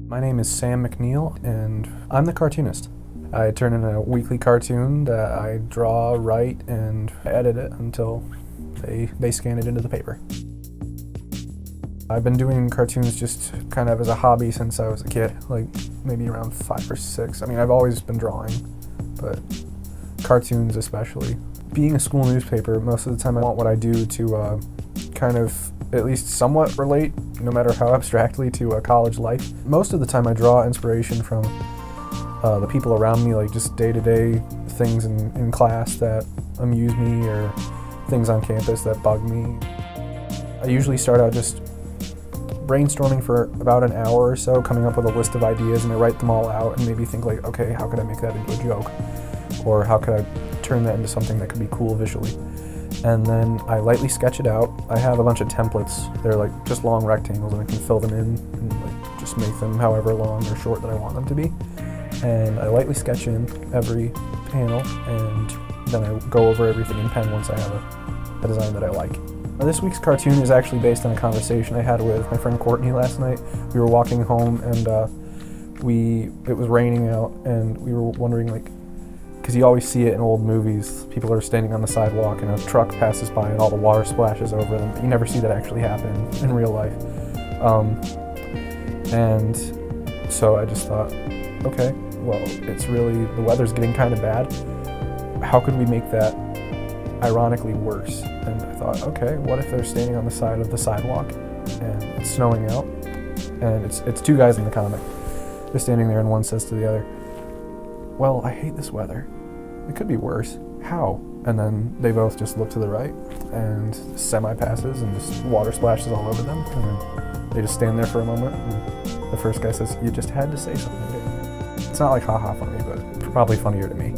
My name is Sam McNeil, and I'm the cartoonist. I turn in a weekly cartoon that I draw, write, and edit it until they scan it into the paper. I've been doing cartoons just kind of as a hobby since I was a kid, like maybe around 5 or 6. I mean, I've always been drawing, but cartoons especially. Being a school newspaper, most of the time I want what I do to kind of at least somewhat relate, no matter how abstractly, to a college life. Most of the time I draw inspiration from the people around me, like just day-to-day things in class that amuse me or things on campus that bug me. I usually start out just brainstorming for about an hour or so, coming up with a list of ideas, and I write them all out and maybe think like, okay, how could I make that into a joke? Or how could I turn that into something that could be cool visually? And then I lightly sketch it out. I have a bunch of templates. They're like just long rectangles, and I can fill them in and like just make them however long or short that I want them to be. And I lightly sketch in every panel, and then I go over everything in pen once I have a design that I like. This week's cartoon is actually based on a conversation I had with my friend Courtney last night. We were walking home, and it was raining out, and we were wondering, like, because you always see it in old movies, people are standing on the sidewalk and a truck passes by and all the water splashes over them, but you never see that actually happen in real life. And so I just thought, okay, well, the weather's getting kind of bad. How could we make that ironically worse? And I thought, okay, what if they're standing on the side of the sidewalk and it's snowing out, and it's two guys in the comic. They're standing there and one says to the other, well, I hate this weather. It could be worse. How? And then they both just look to the right, and the semi passes, and just water splashes all over them. And then they just stand there for a moment, and the first guy says, you just had to say something, didn't you? It's not like haha funny, but probably funnier to me.